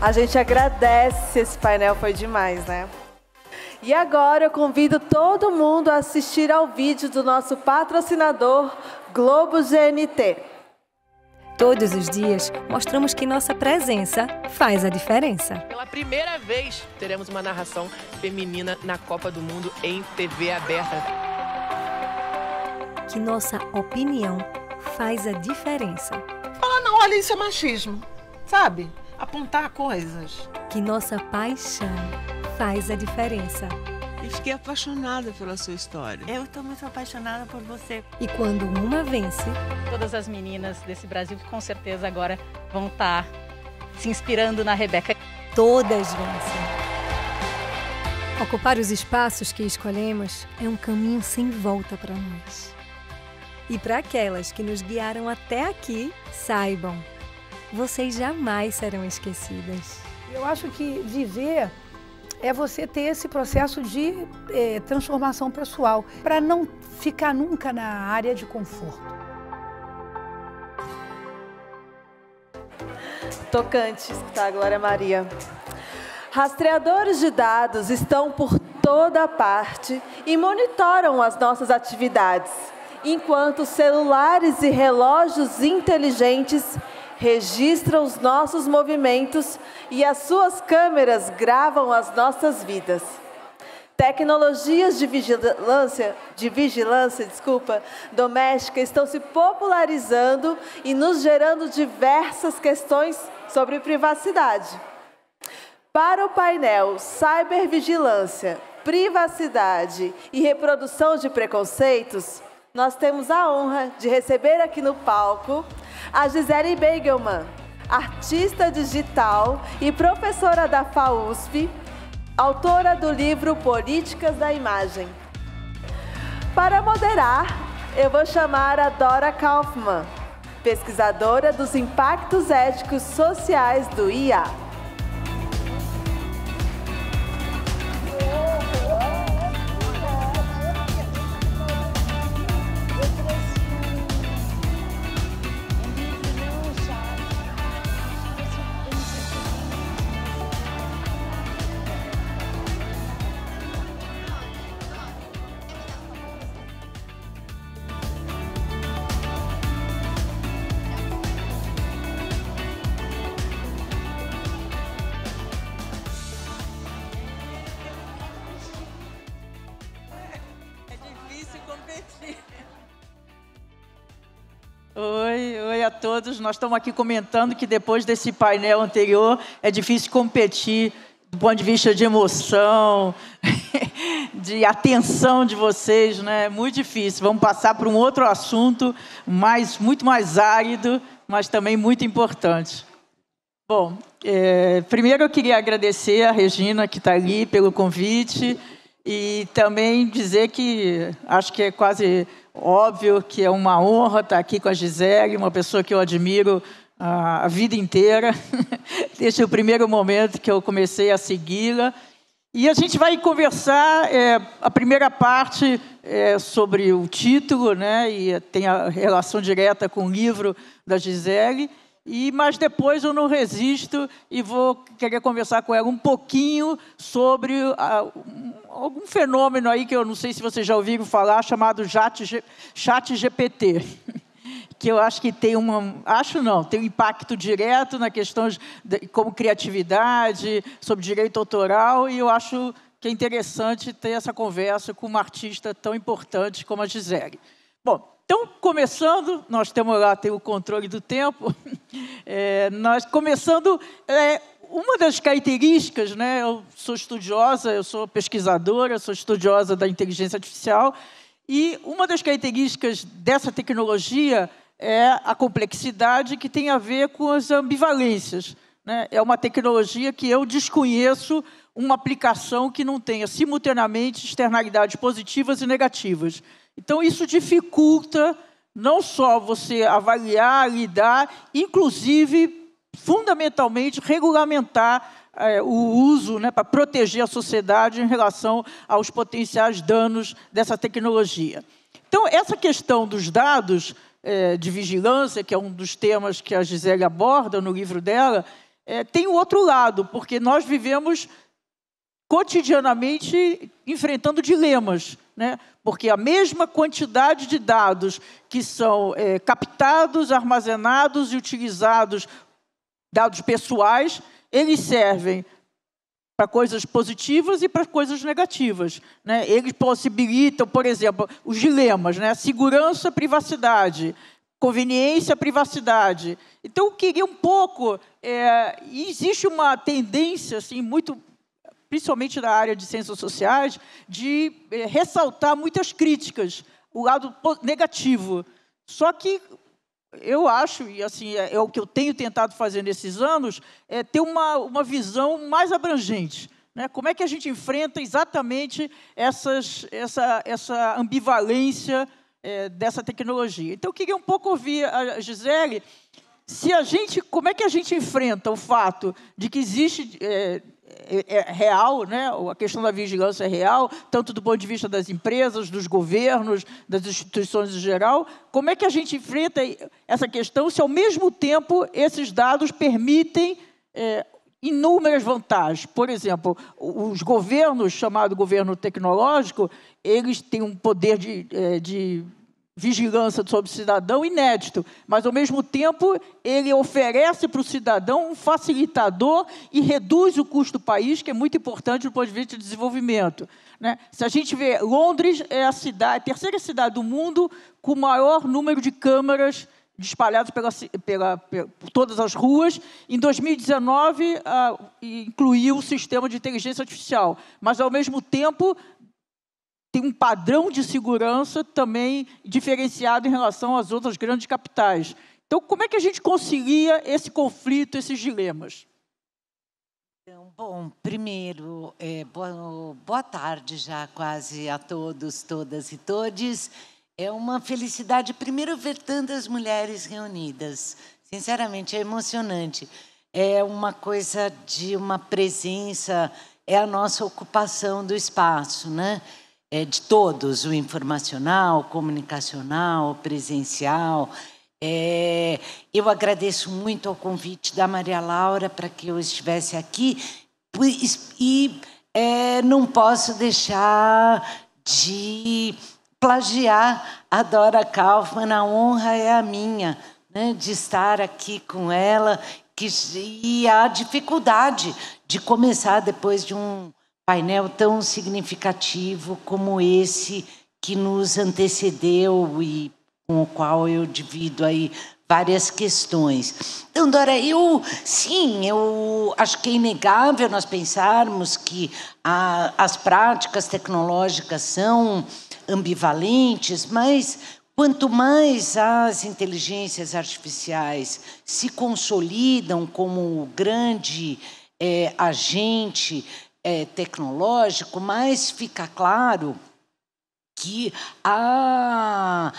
A gente agradece, esse painel foi demais, né? E agora eu convido todo mundo a assistir ao vídeo do nosso patrocinador Globo GNT. Todos os dias, mostramos que nossa presença faz a diferença. Pela primeira vez, teremos uma narração feminina na Copa do Mundo em TV aberta. Que nossa opinião faz a diferença. Fala, não, olha, isso é machismo, sabe? Apontar coisas. Que nossa paixão faz a diferença. E fiquei apaixonada pela sua história. Eu estou muito apaixonada por você. E quando uma vence, todas as meninas desse Brasil que com certeza agora vão estar se inspirando na Rebeca. Todas vencem. Ocupar os espaços que escolhemos é um caminho sem volta para nós. E para aquelas que nos guiaram até aqui, saibam, vocês jamais serão esquecidas. Eu acho que viver é você ter esse processo de transformação pessoal, para não ficar nunca na área de conforto. Tocante escutar a Glória Maria. Rastreadores de dados estão por toda parte e monitoram as nossas atividades, enquanto celulares e relógios inteligentes registram os nossos movimentos e as suas câmeras gravam as nossas vidas. Tecnologias de vigilância doméstica estão se popularizando e nos gerando diversas questões sobre privacidade. Para o painel Cybervigilância, Privacidade e Reprodução de Preconceitos, nós temos a honra de receber aqui no palco a Gisele Beigelman, artista digital e professora da FAUSP, autora do livro Políticas da Imagem. Para moderar, eu vou chamar a Dora Kaufmann, pesquisadora dos impactos éticos sociais do IA. Oi a todos. Nós estamos aqui comentando que depois desse painel anterior é difícil competir do ponto de vista de emoção, de atenção de vocês, né? É muito difícil. Vamos passar para um outro assunto muito mais árido, mas também muito importante. Bom, primeiro eu queria agradecer a Regina, que está ali, pelo convite, e também dizer que acho que é quase óbvio que é uma honra estar aqui com a Gisele, uma pessoa que eu admiro a vida inteira, desde o primeiro momento que eu comecei a segui-la. E a gente vai conversar, a primeira parte é sobre o título, né, e tem a relação direta com o livro da Gisele, mas depois eu não resisto e vou querer conversar com ela um pouquinho sobre algum fenômeno aí que eu não sei se vocês já ouviram falar, chamado ChatGPT, que eu acho que tem tem um impacto direto na questão como criatividade, sobre direito autoral, e eu acho que é interessante ter essa conversa com uma artista tão importante como a Gisele. Bom, então, começando, nós temos lá o controle do tempo, uma das características, né, eu sou estudiosa, eu sou pesquisadora, sou estudiosa da inteligência artificial, e uma das características dessa tecnologia é a complexidade que tem a ver com as ambivalências, né? É uma tecnologia que eu desconheço uma aplicação que não tenha simultaneamente externalidades positivas e negativas. Então, isso dificulta não só você avaliar, lidar, inclusive, fundamentalmente, regulamentar o uso, né, para proteger a sociedade em relação aos potenciais danos dessa tecnologia. Então, essa questão dos dados de vigilância, que é um dos temas que a Gisele aborda no livro dela, tem o outro lado, porque nós vivemos cotidianamente enfrentando dilemas, né? Porque a mesma quantidade de dados que são captados, armazenados e utilizados, dados pessoais, eles servem para coisas positivas e para coisas negativas, né? Eles possibilitam, por exemplo, os dilemas, né? Segurança, privacidade, conveniência, privacidade. Então, eu queria um pouco... existe uma tendência, assim, muito, principalmente na área de ciências sociais, de ressaltar muitas críticas, o lado negativo. Só que eu acho, e assim, é o que eu tenho tentado fazer nesses anos, é ter uma visão mais abrangente, né? Como é que a gente enfrenta exatamente essa ambivalência dessa tecnologia? Então, eu queria um pouco ouvir a Gisele, como é que a gente enfrenta o fato de que existe... real, né? A questão da vigilância é real, tanto do ponto de vista das empresas, dos governos, das instituições em geral. Como é que a gente enfrenta essa questão se, ao mesmo tempo, esses dados permitem inúmeras vantagens? Por exemplo, os governos, chamado governo tecnológico, eles têm um poder de vigilância sobre o cidadão inédito, mas, ao mesmo tempo, ele oferece para o cidadão um facilitador e reduz o custo do país, que é muito importante do ponto de vista de desenvolvimento, né? Se a gente vê, Londres é a terceira cidade do mundo com o maior número de câmaras espalhadas por todas as ruas. Em 2019, incluiu o sistema de inteligência artificial, mas, ao mesmo tempo, tem um padrão de segurança também diferenciado em relação às outras grandes capitais. Então, como é que a gente concilia esse conflito, esses dilemas? Então, bom, primeiro, boa tarde já quase a todos, todas e todes. É uma felicidade, primeiro, ver tantas mulheres reunidas. Sinceramente, é emocionante. É uma coisa de uma presença, é a nossa ocupação do espaço, né? De todos, o informacional, comunicacional, presencial. Eu agradeço muito ao convite da Maria Laura para que eu estivesse aqui e não posso deixar de plagiar a Dora Kaufmann. A honra é a minha, né, de estar aqui com ela, e a dificuldade de começar depois de um painel tão significativo como esse que nos antecedeu e com o qual eu divido aí várias questões. Então, Dora, eu acho que é inegável nós pensarmos que as práticas tecnológicas são ambivalentes, mas quanto mais as inteligências artificiais se consolidam como grande agente tecnológico, mais fica claro que as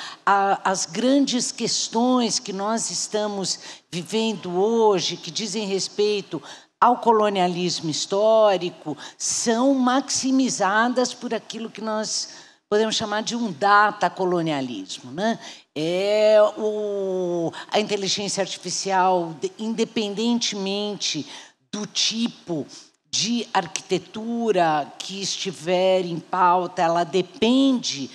grandes questões que nós estamos vivendo hoje, que dizem respeito ao colonialismo histórico, são maximizadas por aquilo que nós podemos chamar de um datacolonialismo, né? A inteligência artificial, independentemente do tipo de arquitetura que estiver em pauta, ela depende,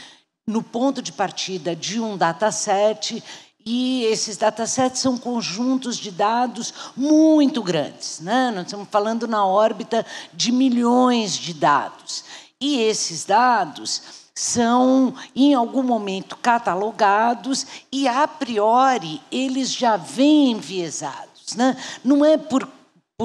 no ponto de partida, de um dataset, e esses datasets são conjuntos de dados muito grandes, né? Nós estamos falando na órbita de milhões de dados. E esses dados são, em algum momento, catalogados e, a priori, eles já vêm enviesados, né? Não é por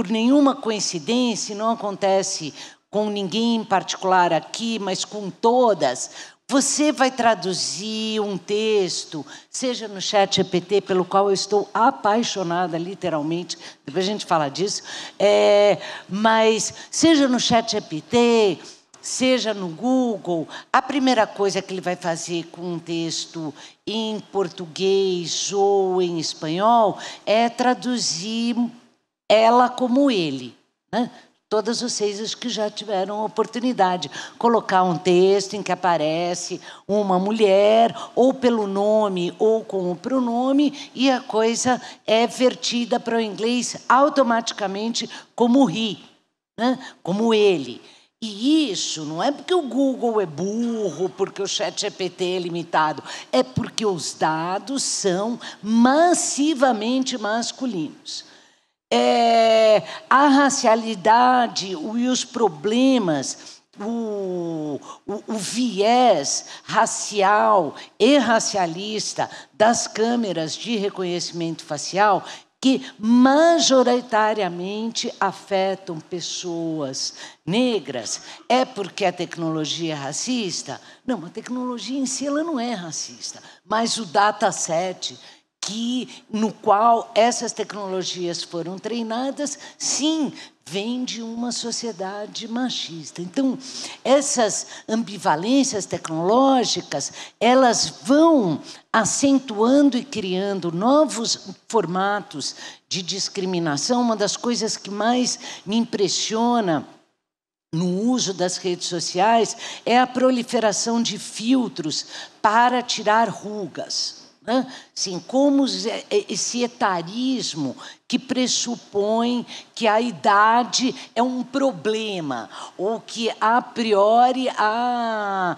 nenhuma coincidência, não acontece com ninguém em particular aqui, mas com todas. Você vai traduzir um texto, seja no ChatGPT, pelo qual eu estou apaixonada, literalmente, depois a gente fala disso, mas seja no ChatGPT, seja no Google, a primeira coisa que ele vai fazer com um texto em português ou em espanhol é traduzir ela como ele, né? todas vocês que já tiveram oportunidade. Colocar um texto em que aparece uma mulher, ou pelo nome, ou com o pronome, e a coisa é vertida para o inglês automaticamente como he, né? Como ele. E isso não é porque o Google é burro, porque o ChatGPT é limitado, é porque os dados são massivamente masculinos. A racialidade e os problemas, o viés racial e racialista das câmeras de reconhecimento facial, que majoritariamente afetam pessoas negras, é porque a tecnologia é racista? Não, a tecnologia em si ela não é racista, mas o dataset no qual essas tecnologias foram treinadas, sim, vem de uma sociedade machista. Então, essas ambivalências tecnológicas, elas vão acentuando e criando novos formatos de discriminação. Uma das coisas que mais me impressiona no uso das redes sociais é a proliferação de filtros para tirar rugas. Assim, como esse etarismo que pressupõe que a idade é um problema, ou que, a priori, a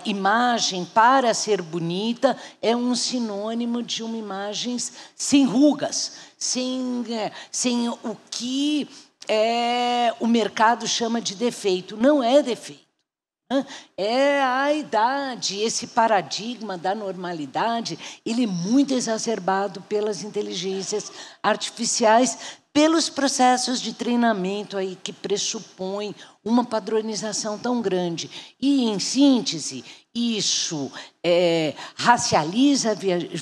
imagem, para ser bonita, é um sinônimo de uma imagem sem rugas, sem o que o mercado chama de defeito. Não é defeito. É a idade, esse paradigma da normalidade, ele é muito exacerbado pelas inteligências artificiais, pelos processos de treinamento aí que pressupõem uma padronização tão grande. E, em síntese, isso racializa a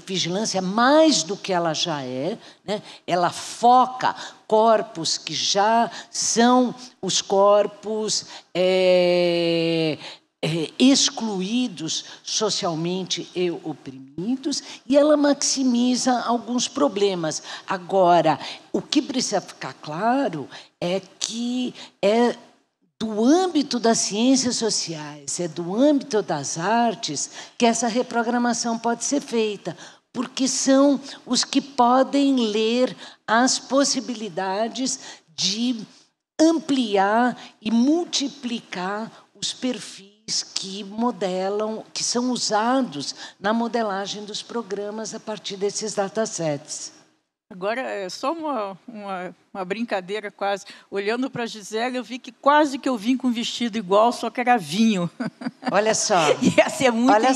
vigilância mais do que ela já é, né? Ela foca corpos que já são os corpos excluídos socialmente e oprimidos, e ela maximiza alguns problemas. Agora, o que precisa ficar claro é que do âmbito das ciências sociais, do âmbito das artes, que essa reprogramação pode ser feita, porque são os que podem ler as possibilidades de ampliar e multiplicar os perfis que modelam, que são usados na modelagem dos programas a partir desses datasets. Agora, é só uma brincadeira quase. Olhando para a Gisele, eu vi que quase que eu vim com um vestido igual, só que era vinho. Olha só. Ia ser muito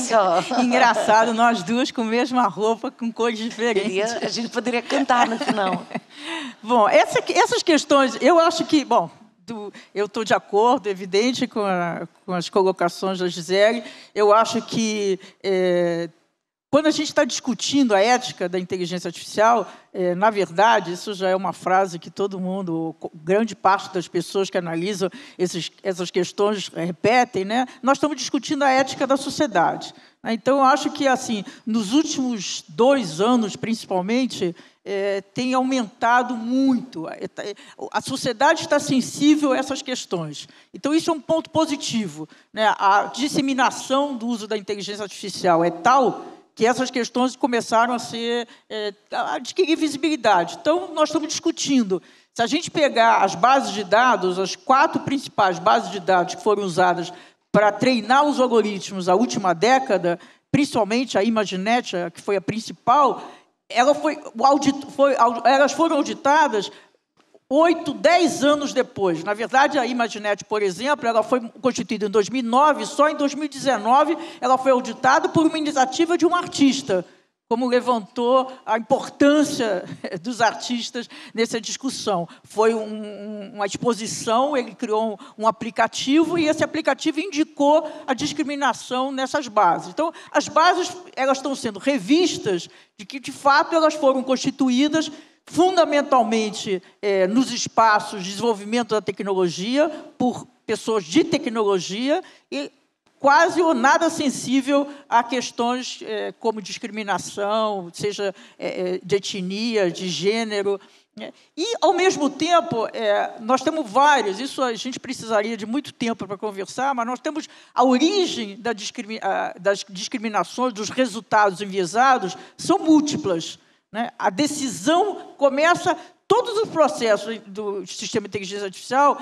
engraçado, nós duas com a mesma roupa, com cores diferentes. A gente poderia cantar no final. Bom, essas questões, eu acho que... Bom, eu estou de acordo, evidente, com as colocações da Gisele. Eu acho que... Quando a gente está discutindo a ética da inteligência artificial, na verdade, isso já é uma frase que todo mundo, grande parte das pessoas que analisam essas questões repetem, né? Nós estamos discutindo a ética da sociedade. Então, eu acho que, assim, nos últimos 2 anos, principalmente, tem aumentado muito. A sociedade está sensível a essas questões. Então, isso é um ponto positivo, né? A disseminação do uso da inteligência artificial é tal que essas questões começaram a adquirir visibilidade. Então, nós estamos discutindo. Se a gente pegar as bases de dados, as 4 principais bases de dados que foram usadas para treinar os algoritmos na última década, principalmente a ImageNet, que foi a principal, elas foram auditadas 8, 10 anos depois. Na verdade, a ImageNet, por exemplo, ela foi constituída em 2009, só em 2019 ela foi auditada por uma iniciativa de um artista, como levantou a importância dos artistas nessa discussão. Foi uma exposição, ele criou um aplicativo, e esse aplicativo indicou a discriminação nessas bases. Então, as bases elas estão sendo revistas de que, de fato, elas foram constituídas fundamentalmente nos espaços de desenvolvimento da tecnologia, por pessoas de tecnologia, e quase ou nada sensível a questões como discriminação, seja de etnia, de gênero. E, ao mesmo tempo, nós temos vários, isso a gente precisaria de muito tempo para conversar, mas nós temos a origem das discriminações, dos resultados enviesados, são múltiplas. Né? A decisão começa, todos os processos do sistema de inteligência artificial,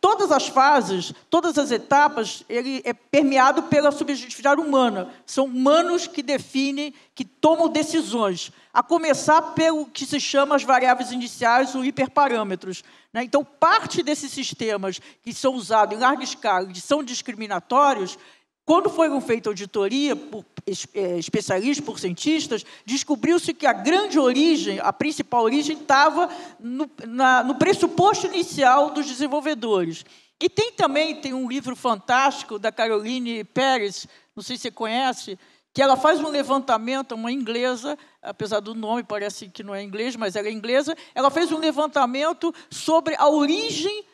todas as fases, todas as etapas, ele é permeado pela subjetividade humana. São humanos que definem, que tomam decisões, a começar pelo que se chama as variáveis iniciais, os hiperparâmetros. Né? Então, parte desses sistemas que são usados em larga escala, que são discriminatórios, quando foram feitas auditoria por especialistas, por cientistas, descobriu-se que a grande origem, a principal origem, estava no pressuposto inicial dos desenvolvedores. E tem um livro fantástico da Caroline Pérez, não sei se você conhece, que ela faz um levantamento, uma inglesa, apesar do nome, parece que não é inglês, mas ela é inglesa, ela fez um levantamento sobre a origem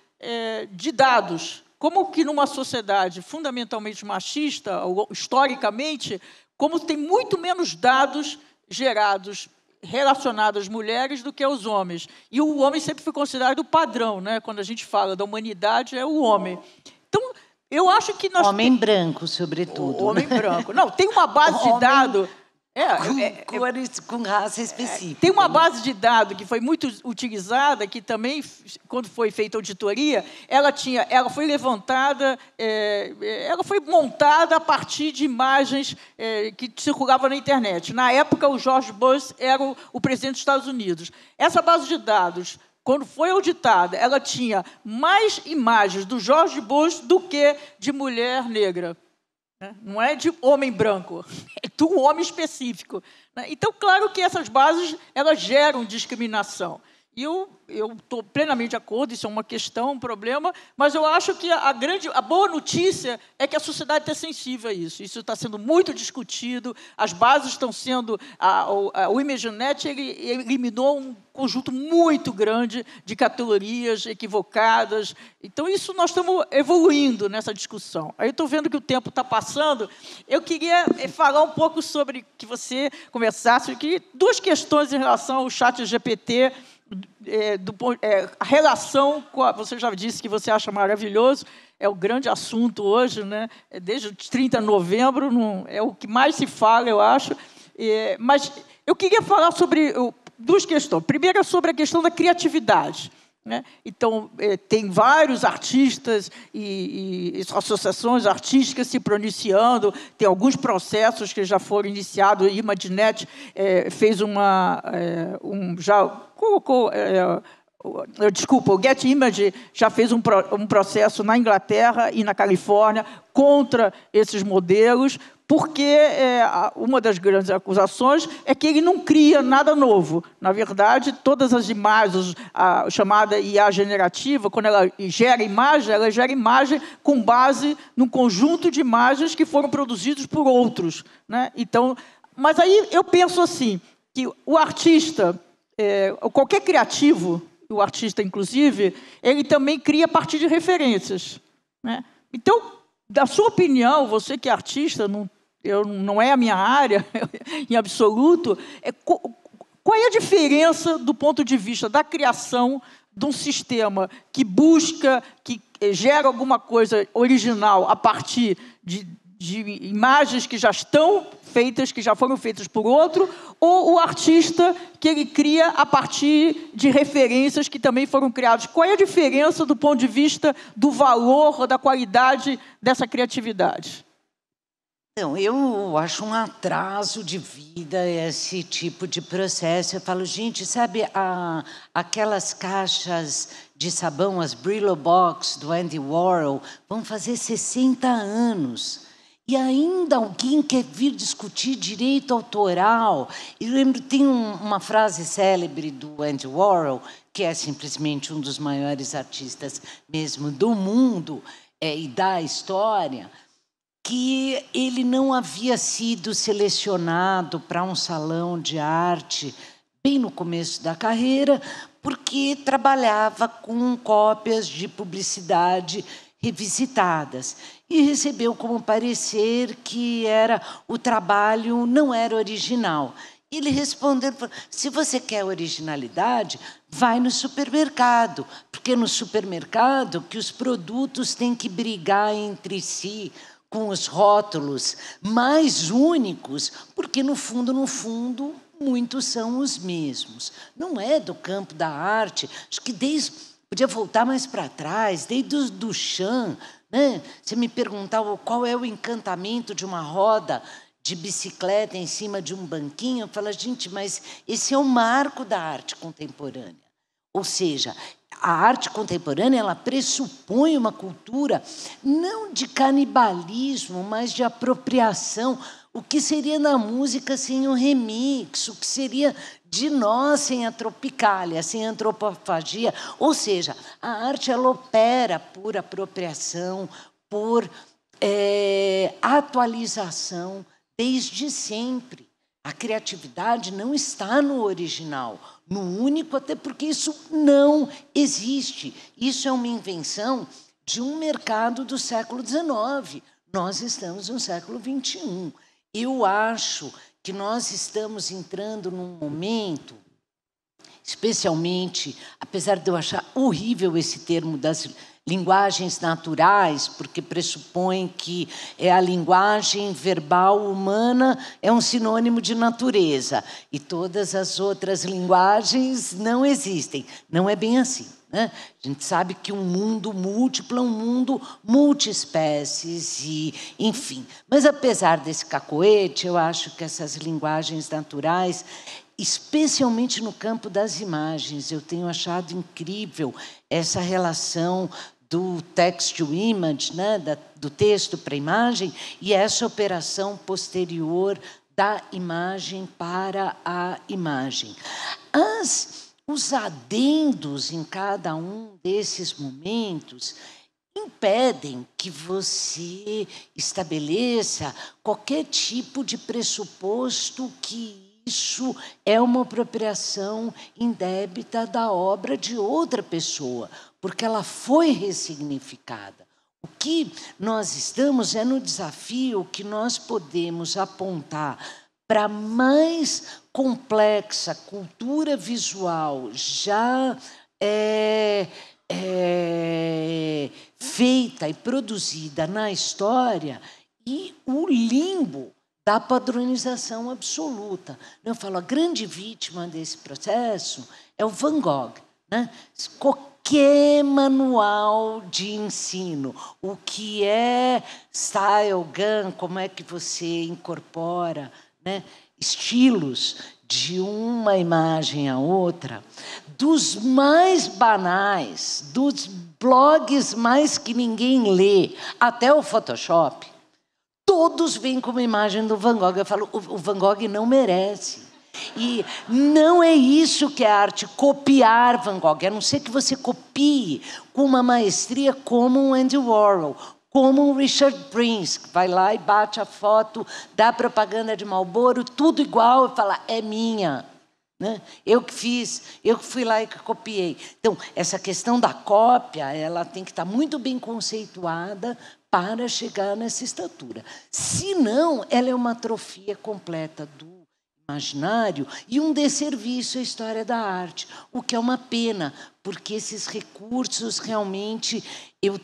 de dados. Como que numa sociedade fundamentalmente machista, historicamente, como tem muito menos dados gerados relacionados às mulheres do que aos homens. E o homem sempre foi considerado o padrão, né? Quando a gente fala da humanidade, é o homem. Então, eu acho que nós... Homem branco, sobretudo. Homem branco. Não, tem uma base de dados... Com raça específica. Tem uma base de dados que foi muito utilizada, que também, quando foi feita a auditoria, ela foi levantada, ela foi montada a partir de imagens que circulavam na internet. Na época, o George Bush era o presidente dos Estados Unidos. Essa base de dados, quando foi auditada, ela tinha mais imagens do George Bush do que de mulher negra. Não é de homem branco, é de um homem específico. Então, claro que essas bases elas geram discriminação. E eu estou plenamente de acordo, isso é uma questão, um problema, mas eu acho que a boa notícia é que a sociedade está sensível a isso. Isso está sendo muito discutido, as bases estão sendo... O ImageNet ele eliminou um conjunto muito grande de categorias equivocadas. Então, isso nós estamos evoluindo nessa discussão. Aí eu estou vendo que o tempo está passando. Eu queria falar um pouco sobre que você conversasse aqui, duas questões em relação ao ChatGPT, a relação com você já disse que você acha maravilhoso, é o grande assunto hoje, né? Desde o 30 de novembro, é o que mais se fala, eu acho. Mas eu queria falar sobre duas questões. Primeiro, é sobre a questão da criatividade. Né? Então, tem vários artistas e associações artísticas se pronunciando, tem alguns processos que já foram iniciados, o ImageNet fez já colocou... Desculpa, o Get Image já fez um processo na Inglaterra e na Califórnia contra esses modelos, porque uma das grandes acusações é que ele não cria nada novo. Na verdade, todas as imagens, a chamada IA generativa, quando ela gera imagem com base num conjunto de imagens que foram produzidas por outros. Né? Então, mas aí eu penso assim, que o artista, qualquer criativo, o artista, inclusive, ele também cria a partir de referências. Né? Então, da sua opinião, você que é artista, não é a minha área, em absoluto, qual é a diferença do ponto de vista da criação de um sistema que busca, que gera alguma coisa original a partir de imagens que já estão feitas, que já foram feitas por outro, ou o artista que ele cria a partir de referências que também foram criadas? Qual é a diferença do ponto de vista do valor, da qualidade dessa criatividade? Não, eu acho um atraso de vida esse tipo de processo. Eu falo, gente, sabe aquelas caixas de sabão, as Brillo Box do Andy Warhol, vão fazer 60 anos. E ainda alguém quer vir discutir direito autoral. E lembro, tem uma frase célebre do Andy Warhol, que é simplesmente um dos maiores artistas mesmo do mundo e da história, que ele não havia sido selecionado para um salão de arte bem no começo da carreira, porque trabalhava com cópias de publicidade revisitadas. E recebeu como parecer que o trabalho não era original. Ele respondeu, se você quer originalidade, vai no supermercado, porque no supermercado que os produtos têm que brigar entre si com os rótulos mais únicos, porque no fundo, muitos são os mesmos. Não é do campo da arte, acho que podia voltar mais para trás, desde o Duchamp, né? Você me perguntava qual é o encantamento de uma roda de bicicleta em cima de um banquinho, eu falo, gente, mas esse é o marco da arte contemporânea. Ou seja, a arte contemporânea, ela pressupõe uma cultura não de canibalismo, mas de apropriação. O que seria na música sem o remix? O que seria de nós sem a tropicália, sem a antropofagia? Ou seja, a arte, ela opera por apropriação, por atualização, desde sempre. A criatividade não está no original, no único, até porque isso não existe. Isso é uma invenção de um mercado do século XIX. Nós estamos no século XXI. Eu acho que nós estamos entrando num momento, especialmente, apesar de eu achar horrível esse termo das linguagens naturais, porque pressupõe que a linguagem verbal humana é um sinônimo de natureza, e todas as outras linguagens não existem. Não é bem assim, né? A gente sabe que um mundo múltiplo é um mundo multiespécies, e, enfim. Mas, apesar desse cacoete, eu acho que essas linguagens naturais, especialmente no campo das imagens, eu tenho achado incrível essa relação do text to image, né, do texto para a imagem, e essa operação posterior da imagem para a imagem. Os adendos em cada um desses momentos impedem que você estabeleça qualquer tipo de pressuposto que isso é uma apropriação indébita da obra de outra pessoa, porque ela foi ressignificada. O que nós estamos é no desafio que nós podemos apontar para a mais complexa cultura visual já feita e produzida na história, e o limbo da padronização absoluta. Eu falo, a grande vítima desse processo é o Van Gogh, né? Qualquer manual de ensino, o que é style gun, como é que você incorpora, né, estilos de uma imagem a outra, dos mais banais, dos blogs mais que ninguém lê, até o Photoshop, todos vêm com uma imagem do Van Gogh. Eu falo, o Van Gogh não merece. E não é isso que é arte, copiar Van Gogh, a não ser que você copie com uma maestria como um Andy Warhol, como um Richard Prince, que vai lá e bate a foto da propaganda de Marlboro, tudo igual, e fala, é minha. Né? Eu que fiz, eu que fui lá e que copiei. Então, essa questão da cópia, ela tem que estar muito bem conceituada para chegar nessa estatura. Se não, ela é uma atrofia completa do imaginário e um desserviço à história da arte, o que é uma pena, porque esses recursos realmente eu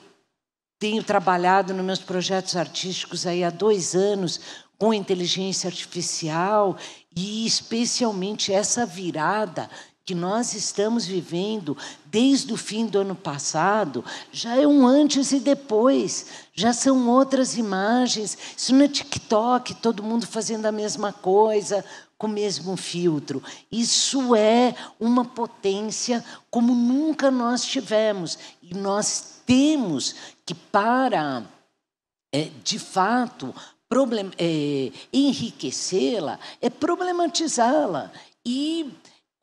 tenho trabalhado nos meus projetos artísticos aí há 2 anos com inteligência artificial, e especialmente essa virada que nós estamos vivendo desde o fim do ano passado, já é um antes e depois, já são outras imagens. Isso não é TikTok, todo mundo fazendo a mesma coisa, com o mesmo filtro. Isso é uma potência como nunca nós tivemos. E nós temos que, para, de fato, enriquecê-la, problematizá-la e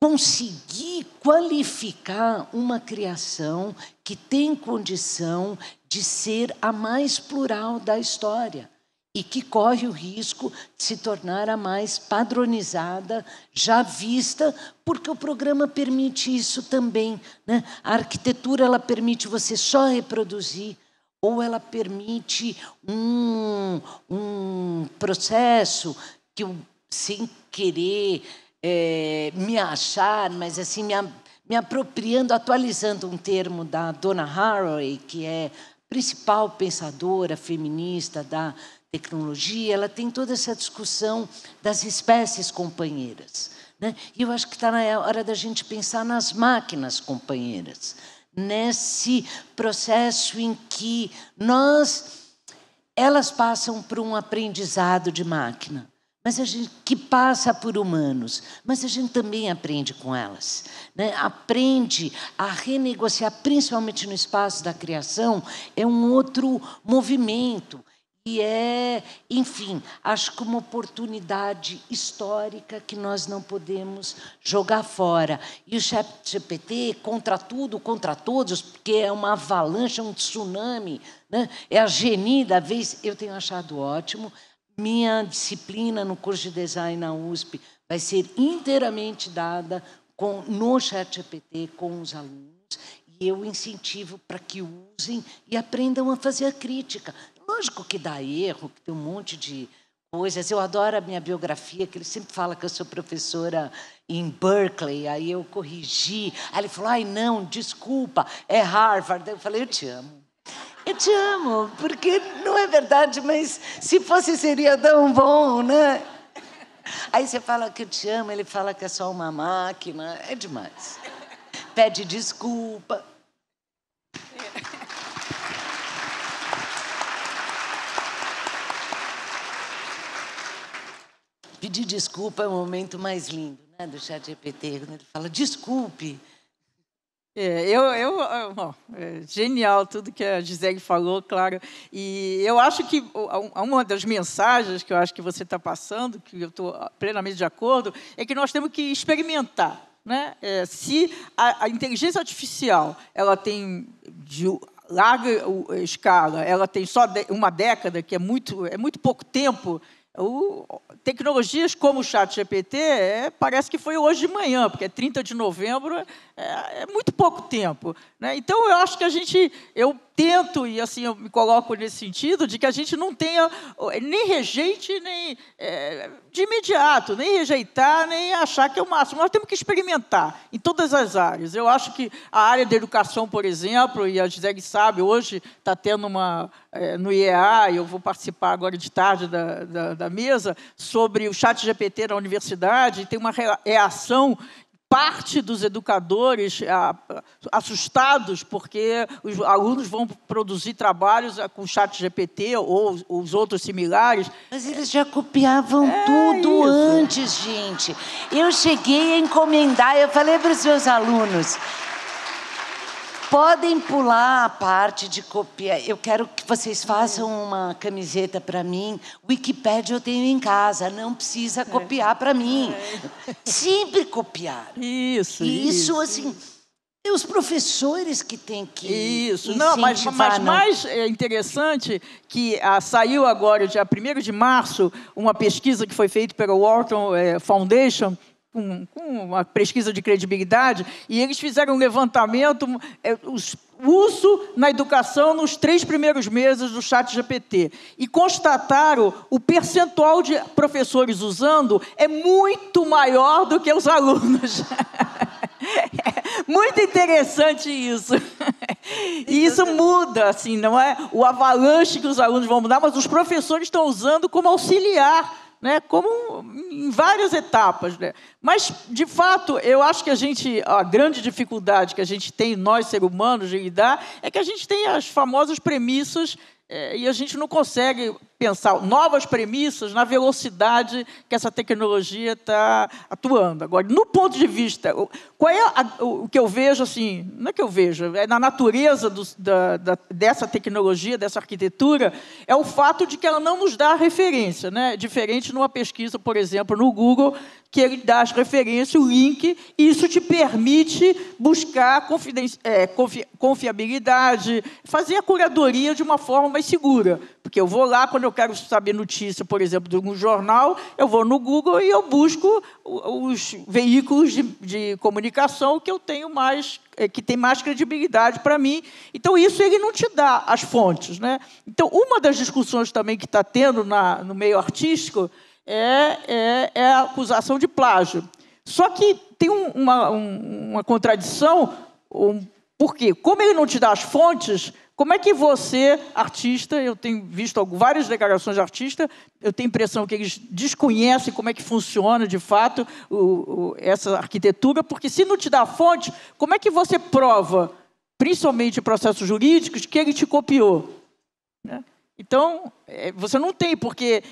conseguir qualificar uma criação que tem condição de ser a mais plural da história e que corre o risco de se tornar a mais padronizada, já vista, porque o programa permite isso também, né? A arquitetura, ela permite você só reproduzir, ou ela permite um processo que sem querer me achar, mas assim, me apropriando, atualizando um termo da Donna Haraway, que é principal pensadora feminista da tecnologia. Ela tem toda essa discussão das espécies companheiras, né? E eu acho que está na hora da gente pensar nas máquinas companheiras, nesse processo em que elas passam por um aprendizado de máquina, mas que passa por humanos, mas a gente também aprende com elas, né? Aprende a renegociar, principalmente no espaço da criação, é um outro movimento. E enfim, acho que uma oportunidade histórica que nós não podemos jogar fora. E o ChatGPT, contra tudo, contra todos, porque é uma avalanche, é um tsunami, né? É a genie da vez. Eu tenho achado ótimo. Minha disciplina no curso de design na USP vai ser inteiramente dada no ChatGPT com os alunos. E eu incentivo para que usem e aprendam a fazer a crítica. Lógico que dá erro, que tem um monte de coisas. Eu adoro a minha biografia, que ele sempre fala que eu sou professora em Berkeley, aí eu corrigi. Aí ele falou, ai, não, desculpa, é Harvard. Eu falei, eu te amo. Eu te amo, porque não é verdade, mas se fosse, seria tão bom, né? Aí você fala que eu te amo, ele fala que é só uma máquina. É demais. Pede desculpa. Pedir desculpa é o momento mais lindo, né, do ChatGPT, quando ele fala, desculpe. Genial tudo que a Gisele falou, claro. E eu acho que uma das mensagens que eu acho que você está passando, que eu estou plenamente de acordo, é que nós temos que experimentar, né? Se a inteligência artificial ela tem de larga escala, ela tem só uma década, que é muito pouco tempo. Tecnologias como o ChatGPT parece que foi hoje de manhã, porque é 30 de novembro, é muito pouco tempo, né? Então, eu acho que eu tento, e assim eu me coloco nesse sentido, de que a gente não tenha, nem rejeite, nem de imediato, nem rejeitar, nem achar que é o máximo. Nós temos que experimentar em todas as áreas. Eu acho que a área da educação, por exemplo, e a Gisele sabe, hoje está tendo no IEA, e eu vou participar agora de tarde da mesa, sobre o ChatGPT na universidade, tem uma reação, parte dos educadores assustados, porque os alunos vão produzir trabalhos com o ChatGPT ou os outros similares. Mas eles já copiavam tudo antes, gente. Eu cheguei a encomendar, eu falei para os meus alunos, podem pular a parte de copiar. Eu quero que vocês façam uma camiseta para mim. Wikipédia eu tenho em casa, não precisa copiar para mim. Sempre copiar. Isso, assim, é os professores que têm que incentivar. Não, mas mais interessante que saiu agora, dia 1º de março, uma pesquisa que foi feita pela Wharton Foundation, com uma pesquisa de credibilidade, e eles fizeram um levantamento, uso na educação nos 3 primeiros meses do ChatGPT, e constataram o percentual de professores usando é muito maior do que os alunos. Muito interessante isso. E isso muda, assim, não é o avalanche que os alunos vão mudar, mas os professores estão usando como auxiliar, né, como em várias etapas, né? Mas, de fato, eu acho que a grande dificuldade que a gente tem, nós, seres humanos, de lidar, é que a gente tem as famosas premissas e a gente não consegue pensar novas premissas na velocidade que essa tecnologia está atuando. Agora, no ponto de vista, qual é o que eu vejo, assim, não é que eu vejo, é na natureza dessa tecnologia, dessa arquitetura, é o fato de que ela não nos dá referência, né? Diferente numa pesquisa, por exemplo, no Google, que ele dá as referências, o link, e isso te permite buscar confiabilidade, fazer a curadoria de uma forma mais segura. Porque eu vou lá, quando eu quero saber notícia, por exemplo, de um jornal, eu vou no Google e eu busco os veículos de comunicação que eu tenho que tem mais credibilidade para mim. Então, isso ele não te dá as fontes, né? Então, uma das discussões também que está tendo no meio artístico é a acusação de plágio. Só que tem uma contradição, por quê? Como ele não te dá as fontes, como é que você, artista, eu tenho visto várias declarações de artista, eu tenho a impressão que eles desconhecem como é que funciona, de fato, essa arquitetura, porque se não te dá a fonte, como é que você prova, principalmente em processos jurídicos, que ele te copiou? Né? Então, você não tem, porque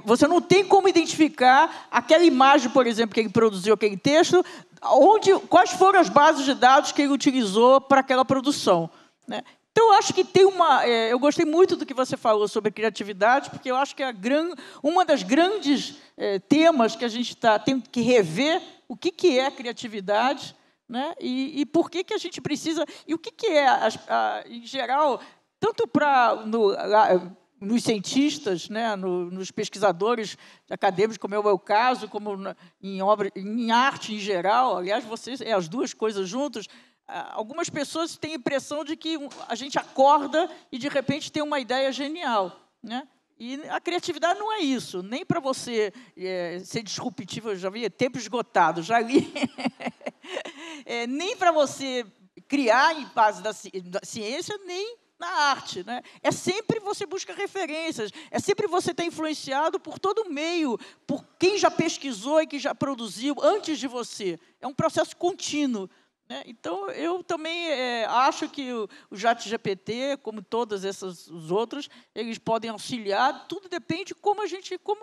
você não tem como identificar aquela imagem, por exemplo, que ele produziu, aquele texto, quais foram as bases de dados que ele utilizou para aquela produção. Né? Então, eu acho que tem eu gostei muito do que você falou sobre criatividade, porque eu acho que uma das grandes temas que a gente tem que rever o que é criatividade, né? E por que a gente precisa... E o que é, em geral, tanto nos cientistas, né? Nos pesquisadores acadêmicos, como é o meu caso, como em arte em geral, aliás, vocês as duas coisas juntas. Algumas pessoas têm a impressão de que a gente acorda e, de repente, tem uma ideia genial. Né? E a criatividade não é isso. Nem para você ser disruptivo, eu já vi tempo esgotado, já li. Nem para você criar em base da ciência, nem na arte. Né? É sempre você busca referências, é sempre você estar influenciado por todo o meio, por quem já pesquisou e que já produziu antes de você. É um processo contínuo. Então, eu também acho que o ChatGPT, como todos os outros, eles podem auxiliar. Tudo depende de como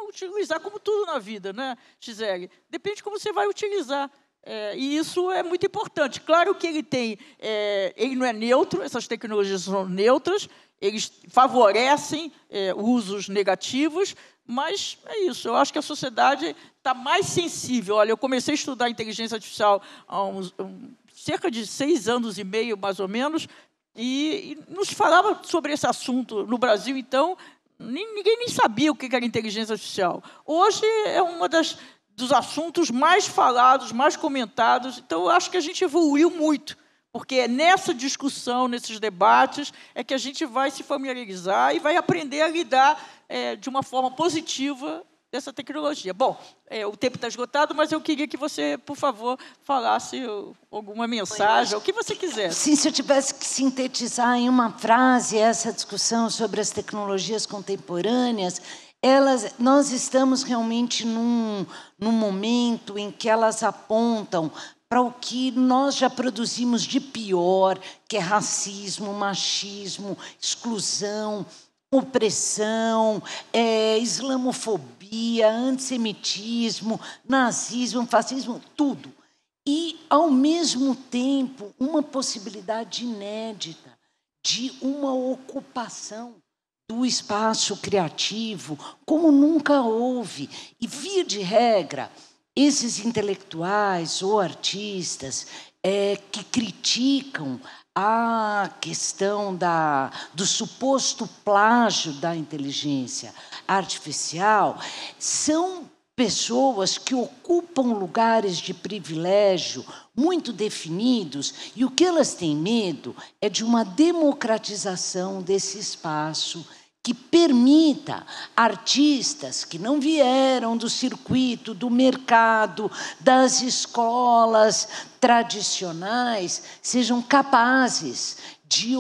utilizar, como tudo na vida, né, Gisele? Depende de como você vai utilizar. E isso é muito importante. Claro que ele não é neutro, essas tecnologias são neutras, eles favorecem usos negativos, mas é isso. Eu acho que a sociedade está mais sensível. Olha, eu comecei a estudar inteligência artificial há cerca de 6 anos e meio, mais ou menos, e nos falava sobre esse assunto no Brasil, então, ninguém nem sabia o que era inteligência artificial. Hoje é dos assuntos mais falados, mais comentados, então eu acho que a gente evoluiu muito, porque é nessa discussão, nesses debates, é que a gente vai se familiarizar e vai aprender a lidar de uma forma positiva dessa tecnologia. Bom, o tempo está esgotado, mas eu queria que você, por favor, falasse alguma mensagem, o que você quiser. Sim, se eu tivesse que sintetizar em uma frase essa discussão sobre as tecnologias contemporâneas, nós estamos realmente num momento em que elas apontam para o que nós já produzimos de pior, que é racismo, machismo, exclusão, opressão, islamofobia, antissemitismo, nazismo, fascismo, tudo. E, ao mesmo tempo, uma possibilidade inédita de uma ocupação do espaço criativo, como nunca houve. E, via de regra, esses intelectuais ou artistas que criticam a questão do suposto plágio da inteligência artificial são pessoas que ocupam lugares de privilégio muito definidos, e o que elas têm medo é de uma democratização desse espaço que permita artistas que não vieram do circuito, do mercado, das escolas tradicionais, sejam capazes de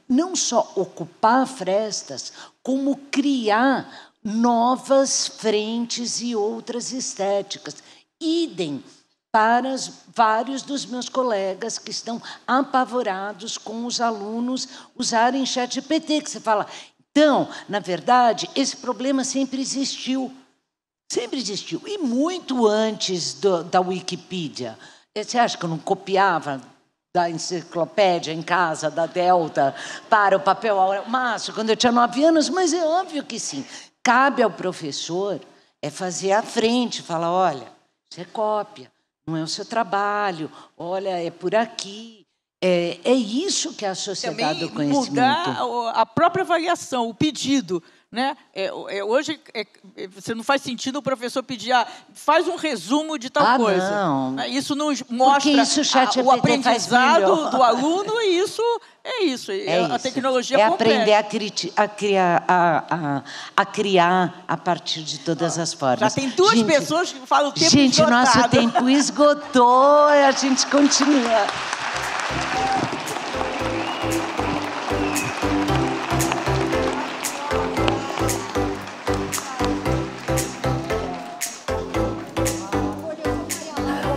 não só ocupar frestas, como criar novas frentes e outras estéticas. Idem para vários dos meus colegas que estão apavorados com os alunos usarem ChatGPT, que você fala... Então, na verdade, esse problema sempre existiu. Sempre existiu. E muito antes da Wikipedia. Você acha que eu não copiava da enciclopédia em casa, da Delta, para o papel Márcio, quando eu tinha 9 anos? Mas é óbvio que sim. Cabe ao professor fazer à frente, falar, olha, isso é cópia, não é o seu trabalho, olha, é por aqui. É isso que é a sociedade do conhecimento. Mudar a própria avaliação, o pedido. né? Hoje, você não faz sentido o professor pedir, faz um resumo de tal coisa. Não. Isso não mostra o aprendizado do aluno, e isso é isso. A tecnologia é aprender a criar a partir de todas as formas. Já tem duas pessoas que falam o tempo esgotado. Gente, nosso tempo esgotou, a gente continua.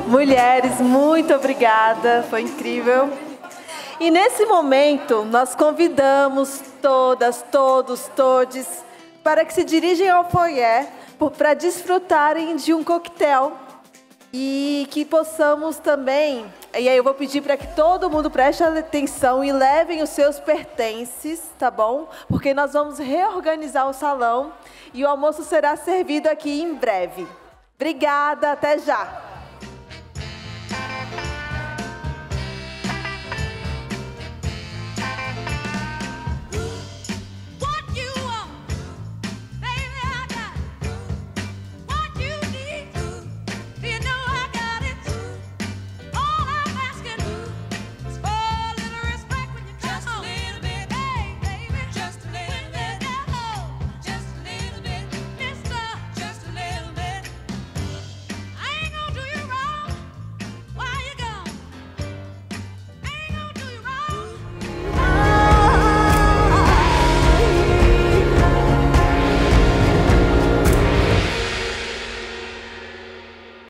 Mulheres, muito obrigada, foi incrível. E nesse momento, nós convidamos todas, todos, todes, para que se dirigem ao foyer para desfrutarem de um coquetel. E que possamos também, e aí eu vou pedir para que todo mundo preste atenção e levem os seus pertences, tá bom? Porque nós vamos reorganizar o salão e o almoço será servido aqui em breve. Obrigada, até já!